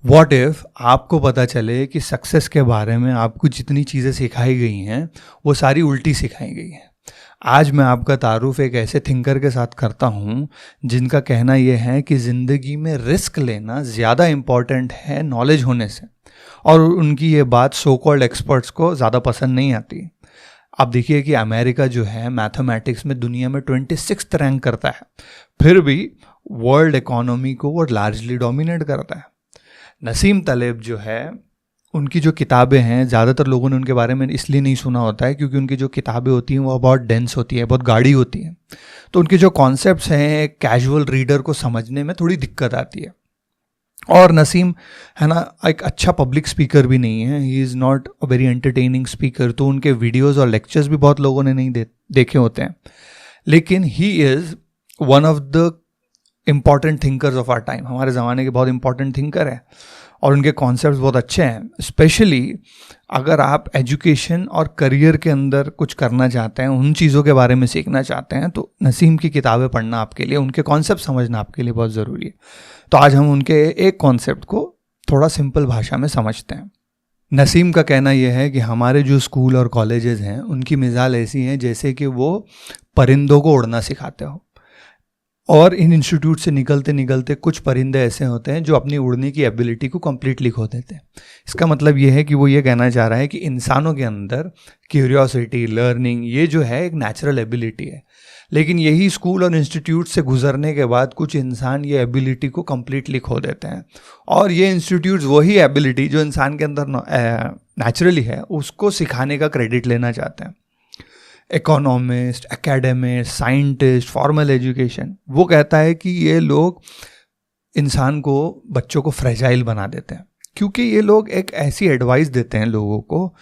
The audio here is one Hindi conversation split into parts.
व्हाट इफ़ आपको पता चले कि सक्सेस के बारे में आपको जितनी चीज़ें सिखाई गई हैं वो सारी उल्टी सिखाई गई हैं। आज मैं आपका तारुफ एक ऐसे थिंकर के साथ करता हूँ जिनका कहना यह है कि ज़िंदगी में रिस्क लेना ज़्यादा इम्पॉर्टेंट है नॉलेज होने से, और उनकी ये बात सो कॉल्ड एक्सपर्ट्स को ज़्यादा पसंद नहीं आती। आप देखिए कि अमेरिका जो है मैथमेटिक्स में दुनिया में 26th रैंक करता है, फिर भी वर्ल्ड इकोनॉमी को वो लार्जली डोमिनेट करता है। नसीम तालेब जो है, उनकी जो किताबें हैं, ज़्यादातर लोगों ने उनके बारे में इसलिए नहीं सुना होता है क्योंकि उनकी जो किताबें होती हैं वो बहुत डेंस होती है, बहुत गाढ़ी होती हैं। तो उनके जो कॉन्सेप्ट्स हैं कैजुअल रीडर को समझने में थोड़ी दिक्कत आती है। और नसीम है ना, एक अच्छा पब्लिक स्पीकर भी नहीं है, he is not a very entertaining speaker. तो उनके वीडियोज़ और लेक्चर्स भी बहुत लोगों ने नहीं देखे होते हैं, लेकिन he is one of the important thinkers of our time. हमारे ज़माने के बहुत इंपॉर्टेंट थिंकर हैं और उनके कॉन्सेप्ट्स बहुत अच्छे हैं। स्पेशली अगर आप एजुकेशन और करियर के अंदर कुछ करना चाहते हैं, उन चीज़ों के बारे में सीखना चाहते हैं, तो नसीम की किताबें पढ़ना आपके लिए, उनके कॉन्सेप्ट समझना आपके लिए बहुत ज़रूरी है। तो आज हम उनके एक कॉन्सेप्ट को थोड़ा सिंपल भाषा में समझते हैं। नसीम का कहना यह है कि हमारे जो स्कूल और कॉलेजेस हैं उनकी मिसाल ऐसी हैं जैसे कि वो परिंदों को उड़ना सिखाते हो। और इन इंस्टीट्यूट से निकलते निकलते कुछ परिंदे ऐसे होते हैं जो अपनी उड़ने की एबिलिटी को कम्प्लीटली खो देते हैं। इसका मतलब ये है कि वो ये कहना चाह रहा है कि इंसानों के अंदर क्यूरियोसिटी, लर्निंग, ये जो है एक नेचुरल एबिलिटी है, लेकिन यही स्कूल और इंस्टीट्यूट से गुजरने के बाद कुछ इंसान ये एबिलिटी को कम्प्लीटली खो देते हैं। और ये इंस्टीट्यूट्स वही एबिलिटी जो इंसान के अंदर नेचुरली है उसको सिखाने का क्रेडिट लेना चाहते हैं। इकोनॉमिस्ट, एकेडमिस्ट, साइंटिस्ट, फॉर्मल एजुकेशन, वो कहता है कि ये लोग इंसान को, बच्चों को फ्रेजाइल बना देते हैं, क्योंकि ये लोग एक ऐसी एडवाइस देते हैं लोगों को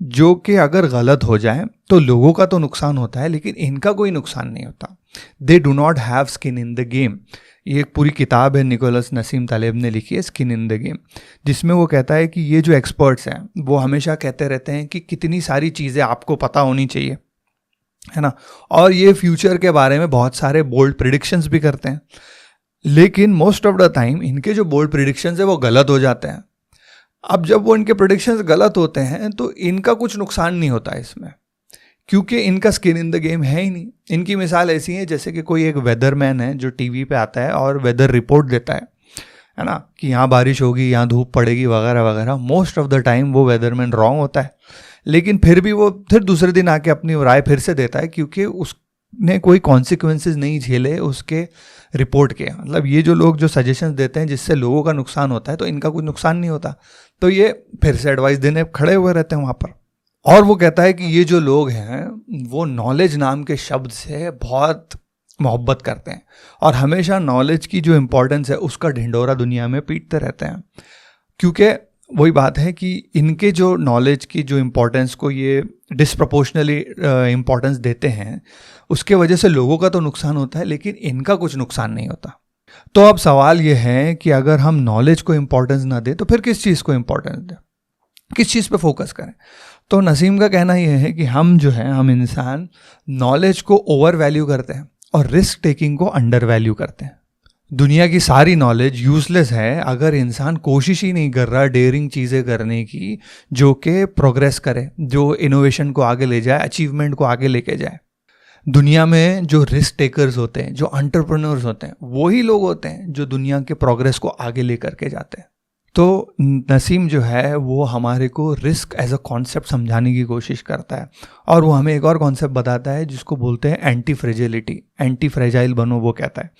जो कि अगर गलत हो जाए तो लोगों का तो नुकसान होता है लेकिन इनका कोई नुकसान नहीं होता। They do not have skin in the game. ये एक पूरी किताब है निकोलस नसीम तालेब ने लिखी है, स्किन इन द गेम, जिसमें वो कहता है कि ये जो एक्सपर्ट्स हैं वो हमेशा कहते रहते हैं कि कितनी सारी चीज़ें आपको पता होनी चाहिए, है ना, और ये फ्यूचर के बारे में बहुत सारे बोल्ड प्रिडिक्शंस भी करते हैं, लेकिन मोस्ट ऑफ द टाइम इनके जो बोल्ड प्रिडिक्शंस है वो गलत हो जाते हैं। अब जब वो इनके प्रिडिक्शंस गलत होते हैं तो इनका कुछ नुकसान नहीं होता इसमें, क्योंकि इनका स्किन इन द गेम है ही नहीं। इनकी मिसाल ऐसी है जैसे कि कोई एक वेदरमैन है जो टीवी पे आता है और वेदर रिपोर्ट देता है ना, कि यहाँ बारिश होगी, यहाँ धूप पड़ेगी वगैरह वगैरह। मोस्ट ऑफ द टाइम वो वेदरमैन रॉन्ग होता है, लेकिन फिर भी वो फिर दूसरे दिन आके अपनी राय फिर से देता है, क्योंकि उसने कोई कॉन्सिक्वेंसेस नहीं झेले उसके रिपोर्ट के। मतलब ये जो लोग जो सजेशंस देते हैं जिससे लोगों का नुकसान होता है, तो इनका कुछ नुकसान नहीं होता, तो ये फिर से एडवाइस देने खड़े हुए रहते हैं वहाँ पर। और वो कहता है कि ये जो लोग हैं वो नॉलेज नाम के शब्द से बहुत मोहब्बत करते हैं और हमेशा नॉलेज की जो इम्पोर्टेंस है उसका ढिंढोरा दुनिया में पीटते रहते हैं, क्योंकि वही बात है कि इनके जो नॉलेज की जो इम्पोर्टेंस को ये डिसप्रपोर्शनली इम्पोर्टेंस देते हैं, उसके वजह से लोगों का तो नुकसान होता है लेकिन इनका कुछ नुकसान नहीं होता। तो अब सवाल ये है कि अगर हम नॉलेज को इम्पोर्टेंस ना दें तो फिर किस चीज़ को इम्पोर्टेंस दें, किस चीज़ पे फोकस करें? तो नसीम का कहना यह है कि हम इंसान नॉलेज को ओवर वैल्यू करते हैं और रिस्क टेकिंग को अंडर वैल्यू करते हैं। दुनिया की सारी नॉलेज यूजलेस है अगर इंसान कोशिश ही नहीं कर रहा डेयरिंग चीज़ें करने की, जो कि प्रोग्रेस करे, जो इनोवेशन को आगे ले जाए, अचीवमेंट को आगे लेके जाए। दुनिया में जो रिस्क टेकर्स होते हैं, जो एंटरप्रेन्योर्स होते हैं, वही लोग होते हैं जो दुनिया के प्रोग्रेस को आगे ले करके जाते हैं। तो नसीम जो है वो हमारे को रिस्क एज अ कॉन्सेप्ट समझाने की कोशिश करता है, और वो हमें एक और कॉन्सेप्ट बताता है जिसको बोलते हैं एंटी फ्रेजिलिटी। एंटी फ्रेजाइल बनो, वो कहता है।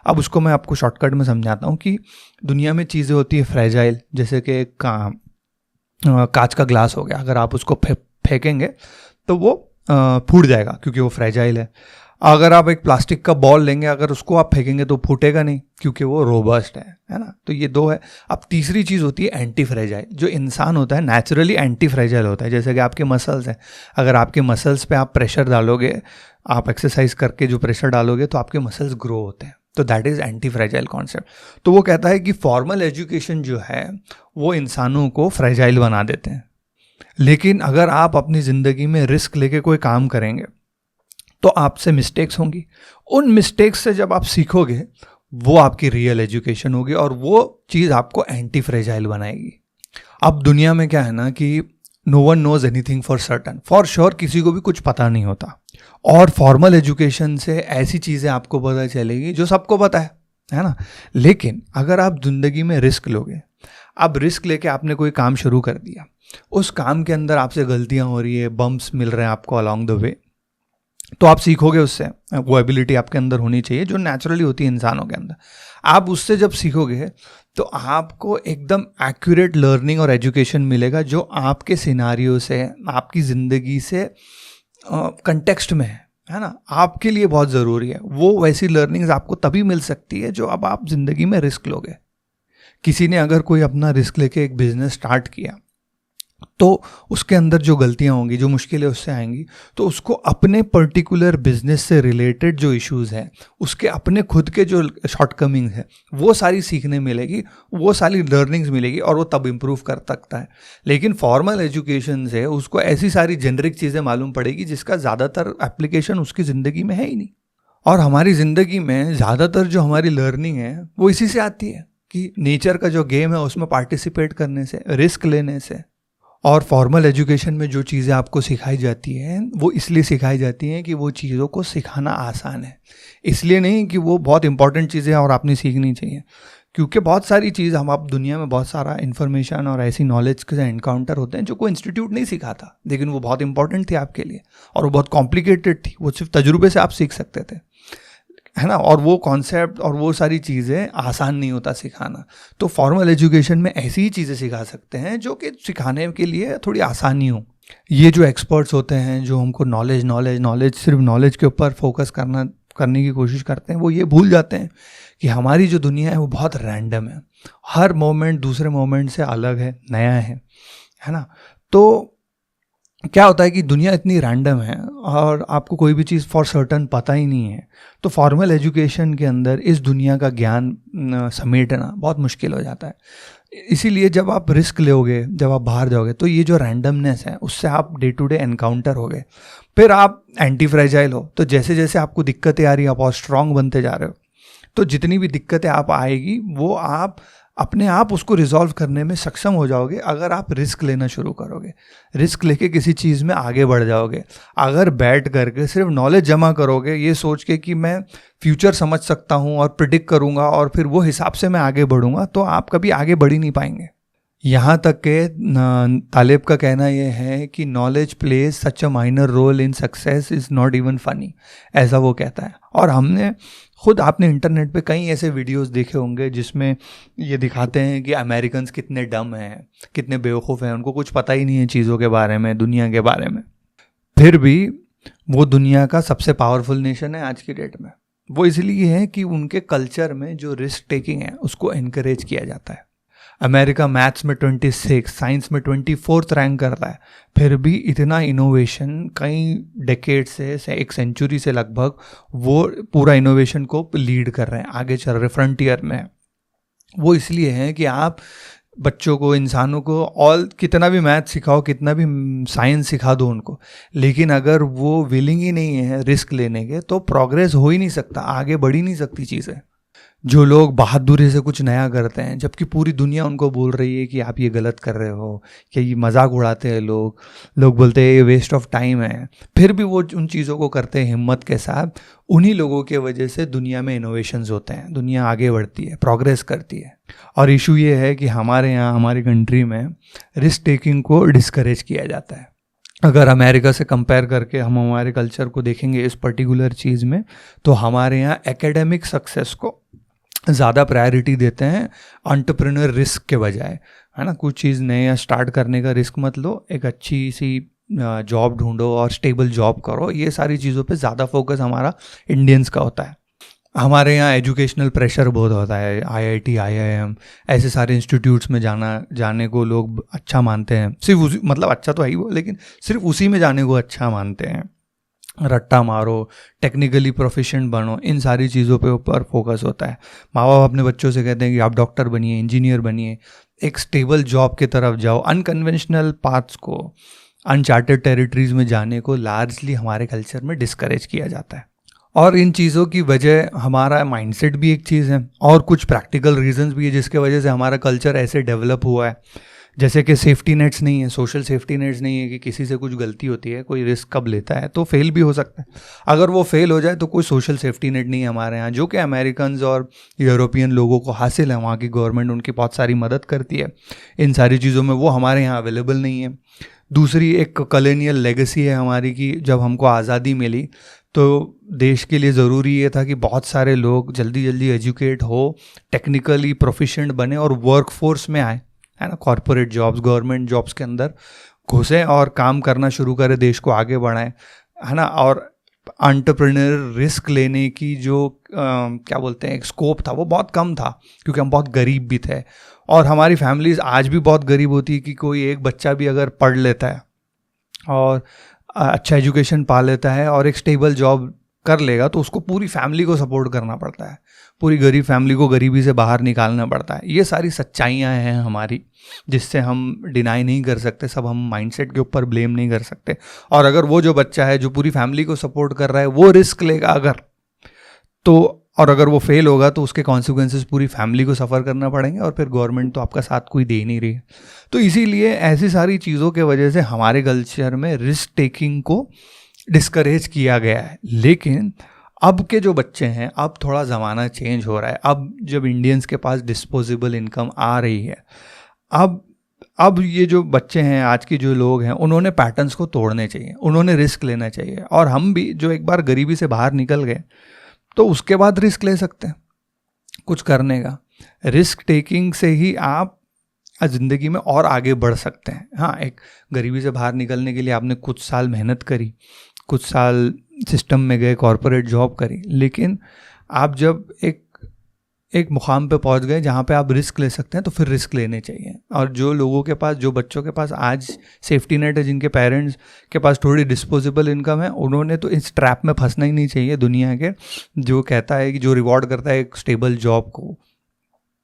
अब उसको मैं आपको शॉर्टकट में समझाता हूँ कि दुनिया में चीज़ें होती है फ्रेजाइल, जैसे कि कांच का ग्लास हो गया, अगर आप उसको फेंकेंगे तो वो फूट जाएगा क्योंकि वो फ्रेजाइल है। अगर आप एक प्लास्टिक का बॉल लेंगे, अगर उसको आप फेंकेंगे तो फूटेगा नहीं क्योंकि वो रोबस्ट है ना। तो ये दो है। अब तीसरी चीज़ होती है एंटी फ्रेजाइल। जो इंसान होता है नेचुरली एंटी फ्रेजाइल होता है, जैसे कि आपके मसल्स हैं। अगर आपके मसल्स पे आप प्रेशर डालोगे, आप एक्सरसाइज करके जो प्रेशर डालोगे तो आपके मसल्स ग्रो होते हैं, तो that is anti fragile concept. तो वो कहता है कि फॉर्मल एजुकेशन जो है वो इंसानों को फ्रेजाइल बना देते हैं, लेकिन अगर आप अपनी ज़िंदगी में रिस्क लेके कोई काम करेंगे तो आपसे मिस्टेक्स होंगी। उन मिस्टेक्स से जब आप सीखोगे वो आपकी रियल एजुकेशन होगी और वो चीज़ आपको एंटी फ्रेजाइल बनाएगी। अब दुनिया में क्या है ना कि no one knows anything for certain, for sure किसी को भी कुछ पता नहीं होता। और फॉर्मल एजुकेशन से ऐसी चीज़ें आपको पता चलेगी जो सबको पता है ना। लेकिन अगर आप ज़िंदगी में रिस्क लोगे, अब रिस्क लेके आपने कोई काम शुरू कर दिया, उस काम के अंदर आपसे गलतियां हो रही है, बम्प्स मिल रहे हैं आपको अलॉन्ग द वे, तो आप सीखोगे उससे। वो एबिलिटी आपके अंदर होनी चाहिए जो नेचुरली होती है इंसानों के अंदर। आप उससे जब सीखोगे तो आपको एकदम एक्यूरेट लर्निंग और एजुकेशन मिलेगा जो आपके सिनारियो से, आपकी ज़िंदगी से कंटेक्स्ट में है ना, आपके लिए बहुत ज़रूरी है। वो वैसी लर्निंग्स आपको तभी मिल सकती है जो अब आप ज़िंदगी में रिस्क लोगे। किसी ने अगर कोई अपना रिस्क लेके एक बिजनेस स्टार्ट किया तो उसके अंदर जो गलतियां होंगी, जो मुश्किलें उससे आएंगी, तो उसको अपने पर्टिकुलर बिजनेस से रिलेटेड जो इश्यूज हैं, उसके अपने खुद के जो शॉर्टकमिंग्स हैं, वो सारी सीखने मिलेगी, वो सारी लर्निंग्स मिलेगी और वो तब इम्प्रूव कर सकता है। लेकिन फॉर्मल एजुकेशन से उसको ऐसी सारी जेनरिक चीज़ें मालूम पड़ेगी जिसका ज़्यादातर एप्लीकेशन उसकी ज़िंदगी में है ही नहीं। और हमारी ज़िंदगी में ज़्यादातर जो हमारी लर्निंग है वो इसी से आती है कि नेचर का जो गेम है उसमें पार्टिसिपेट करने से, रिस्क लेने से। और फॉर्मल एजुकेशन में जो चीज़ें आपको सिखाई जाती हैं वो इसलिए सिखाई जाती हैं कि वो चीज़ों को सिखाना आसान है, इसलिए नहीं कि वो बहुत इंपॉर्टेंट चीज़ें और आपने सीखनी चाहिए। क्योंकि बहुत सारी चीज़ हम आप दुनिया में बहुत सारा इन्फॉर्मेशन और ऐसी नॉलेज के एनकाउंटर होते हैं जो कोई इंस्टीट्यूट नहीं सिखाता, लेकिन वो बहुत इंपॉर्टेंट थी आपके लिए और वो बहुत कॉम्प्लिकेटेड थी, वो सिर्फ तजुर्बे से आप सीख सकते थे, है ना। और वो कॉन्सेप्ट और वो सारी चीज़ें आसान नहीं होता सिखाना। तो फॉर्मल एजुकेशन में ऐसी ही चीज़ें सिखा सकते हैं जो कि सिखाने के लिए थोड़ी आसानी हो। ये जो एक्सपर्ट्स होते हैं जो हमको नॉलेज सिर्फ नॉलेज के ऊपर फोकस करने की कोशिश करते हैं, वो ये भूल जाते हैं कि हमारी जो दुनिया है वो बहुत रैंडम है, हर मोमेंट दूसरे मोमेंट से अलग है, नया है ना। तो क्या होता है कि दुनिया इतनी रैंडम है और आपको कोई भी चीज़ फॉर सर्टन पता ही नहीं है, तो फॉर्मल एजुकेशन के अंदर इस दुनिया का ज्ञान समेटना बहुत मुश्किल हो जाता है। इसीलिए जब आप रिस्क लोगे, जब आप बाहर जाओगे, तो ये जो रैंडमनेस है उससे आप डे टू डे एनकाउंटर होगे। फिर आप एंटी फ्रेजाइल हो, तो जैसे जैसे आपको दिक्कतें आ रही है आप और स्ट्रांग बनते जा रहे हो। तो जितनी भी दिक्कतें आप आएगी वो आप अपने आप उसको रिजॉल्व करने में सक्षम हो जाओगे अगर आप रिस्क लेना शुरू करोगे, रिस्क लेके किसी चीज़ में आगे बढ़ जाओगे। अगर बैठ करके सिर्फ नॉलेज जमा करोगे ये सोच के कि मैं फ्यूचर समझ सकता हूँ और प्रिडिक्ट करूँगा और फिर वो हिसाब से मैं आगे बढ़ूँगा, तो आप कभी आगे बढ़ ही नहीं पाएंगे। यहाँ तक के तालिब का कहना यह है कि knowledge plays such a minor role in success is not even funny, ऐसा वो कहता है। और हमने खुद, आपने इंटरनेट पे कई ऐसे वीडियोस देखे होंगे जिसमें ये दिखाते हैं कि अमेरिकन्स कितने डम हैं, कितने बेवकूफ़ हैं, उनको कुछ पता ही नहीं है चीज़ों के बारे में, दुनिया के बारे में। फिर भी वो दुनिया का सबसे पावरफुल नेशन है आज की डेट में। वो इसलिए है कि उनके कल्चर में जो रिस्क टेकिंग है उसको इनकरेज किया जाता है। अमेरिका मैथ्स में 26, साइंस में 24th रैंक करता है, फिर भी इतना इनोवेशन कई डेकेड से एक सेंचुरी से लगभग वो पूरा इनोवेशन को लीड कर रहे हैं, आगे चल रहे फ्रंटियर में। वो इसलिए है कि आप बच्चों को, इंसानों को और कितना भी मैथ सिखाओ, कितना भी साइंस सिखा दो उनको, लेकिन अगर वो विलिंग ही नहीं है रिस्क लेने के तो प्रोग्रेस हो ही नहीं सकता, आगे बढ़ ही नहीं सकती चीज़ें। जो लोग बहादुरी से कुछ नया करते हैं जबकि पूरी दुनिया उनको बोल रही है कि आप ये गलत कर रहे हो, कि ये मजाक उड़ाते हैं, लोग बोलते हैं ये वेस्ट ऑफ टाइम है, फिर भी वो उन चीज़ों को करते हैं हिम्मत के साथ। उन्हीं लोगों के वजह से दुनिया में इनोवेशंस होते हैं, दुनिया आगे बढ़ती है, प्रोग्रेस करती है। और इशू ये है कि हमारे यहाँ, हमारी कंट्री में रिस्क टेकिंग को डिस्करेज किया जाता है। अगर अमेरिका से कंपेयर करके हम हमारे कल्चर को देखेंगे इस पर्टिकुलर चीज़ में, तो हमारे यहाँ एकेडमिक सक्सेस को ज़्यादा प्रायोरिटी देते हैं एंटरप्रेन्योर रिस्क के बजाय, है ना। कुछ चीज़ नया स्टार्ट करने का रिस्क मत लो, एक अच्छी सी जॉब ढूंढो और स्टेबल जॉब करो, ये सारी चीज़ों पे ज़्यादा फोकस हमारा इंडियंस का होता है। हमारे यहाँ एजुकेशनल प्रेशर बहुत होता है, IIT, IIM ऐसे सारे इंस्टीट्यूट्स में जाने को लोग अच्छा मानते हैं, सिर्फ उसी, मतलब अच्छा तो है ही वो, लेकिन सिर्फ उसी में जाने को अच्छा मानते हैं। रट्टा मारो, टेक्निकली प्रोफिशिएंट बनो, इन सारी चीज़ों पे ऊपर फोकस होता है। माँ बाप अपने बच्चों से कहते हैं कि आप डॉक्टर बनिए, इंजीनियर बनिए, एक स्टेबल जॉब की तरफ जाओ। अनकन्वेंशनल पाथ्स को, अनचार्टेड टेरिटरीज में जाने को लार्जली हमारे कल्चर में डिस्करेज किया जाता है। और इन चीज़ों की वजह हमारा माइंडसेट भी एक चीज़ है, और कुछ प्रैक्टिकल रीजंस भी है जिसके वजह से हमारा कल्चर ऐसे डेवलप हुआ है। जैसे कि सेफ्टी नेट्स नहीं है, सोशल सेफ्टी नेट्स नहीं है कि किसी से कुछ गलती होती है, कोई रिस्क कब लेता है तो फेल भी हो सकता है। अगर वो फेल हो जाए तो कोई सोशल सेफ्टी नेट नहीं है हमारे यहाँ, जो कि अमेरिकन और यूरोपियन लोगों को हासिल है। वहाँ की गवर्नमेंट उनकी बहुत सारी मदद करती है इन सारी चीज़ों में, वो हमारे यहाँ अवेलेबल नहीं है। दूसरी एक कॉलोनियल लेगेसी है हमारी कि जब हमको आज़ादी मिली तो देश के लिए ज़रूरी ये था कि बहुत सारे लोग जल्दी जल्दी एजुकेट हो, टेक्निकली प्रोफिशिएंट बने और वर्क फोर्स में आए, है ना, कॉरपोरेट जॉब्स, गवर्नमेंट जॉब्स के अंदर घुसे और काम करना शुरू करें, देश को आगे बढ़ाएं, है ना। और एंटरप्रेन्योर रिस्क लेने की जो क्या बोलते हैं एक स्कोप था वो बहुत कम था, क्योंकि हम बहुत गरीब भी थे। और हमारी फैमिलीज आज भी बहुत गरीब होती है कि कोई एक बच्चा भी अगर पढ़ लेता है और अच्छा एजुकेशन पा लेता है और एक स्टेबल जॉब कर लेगा तो उसको पूरी फैमिली को सपोर्ट करना पड़ता है, पूरी गरीब फैमिली को गरीबी से बाहर निकालना पड़ता है। ये सारी सच्चाइयाँ हैं हमारी, जिससे हम डिनाई नहीं कर सकते, सब हम माइंडसेट के ऊपर ब्लेम नहीं कर सकते। और अगर वो जो बच्चा है जो पूरी फैमिली को सपोर्ट कर रहा है वो रिस्क लेगा अगर, तो और अगर वो फेल होगा तो उसके कॉन्सिक्वेंसेस पूरी फैमिली को सफ़र करना पड़ेंगे, और फिर गवर्नमेंट तो आपका साथ कोई दे ही नहीं रही है। तो इसीलिए ऐसी सारी चीज़ों के वजह से हमारे कल्चर में रिस्क टेकिंग को डिस्करेज किया गया है। लेकिन अब के जो बच्चे हैं, अब थोड़ा ज़माना चेंज हो रहा है। अब जब इंडियंस के पास डिस्पोजेबल इनकम आ रही है, अब ये जो बच्चे हैं, आज के जो लोग हैं, उन्होंने पैटर्न्स को तोड़ने चाहिए, उन्होंने रिस्क लेना चाहिए। और हम भी जो एक बार गरीबी से बाहर निकल गए तो उसके बाद रिस्क ले सकते हैं कुछ करने का। रिस्क टेकिंग से ही आप ज़िंदगी में और आगे बढ़ सकते हैं। हाँ, एक गरीबी से बाहर निकलने के लिए आपने कुछ साल मेहनत करी, कुछ साल सिस्टम में गए, कॉरपोरेट जॉब करी, लेकिन आप जब एक मुकाम पे पहुंच गए जहाँ पे आप रिस्क ले सकते हैं तो फिर रिस्क लेने चाहिए। और जो लोगों के पास, जो बच्चों के पास आज सेफ्टी नेट है, जिनके पेरेंट्स के पास थोड़ी डिस्पोजेबल इनकम है, उन्होंने तो इस ट्रैप में फंसना ही नहीं चाहिए दुनिया के, जो कहता है कि जो रिवॉर्ड करता है एक स्टेबल जॉब को,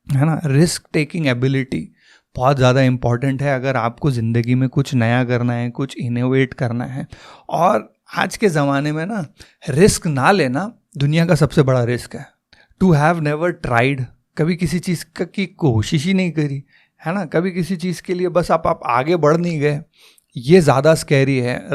है ना। रिस्क टेकिंग एबिलिटी बहुत ज़्यादा इम्पॉर्टेंट है अगर आपको ज़िंदगी में कुछ नया करना है, कुछ इनोवेट करना है। और आज के ज़माने में ना, रिस्क ना लेना दुनिया का सबसे बड़ा रिस्क है। टू हैव नेवर ट्राइड, कभी किसी चीज़ की कोशिश ही नहीं करी, है ना, कभी किसी चीज़ के लिए बस आप आगे बढ़ नहीं गए, ये ज़्यादा स्कैरी है।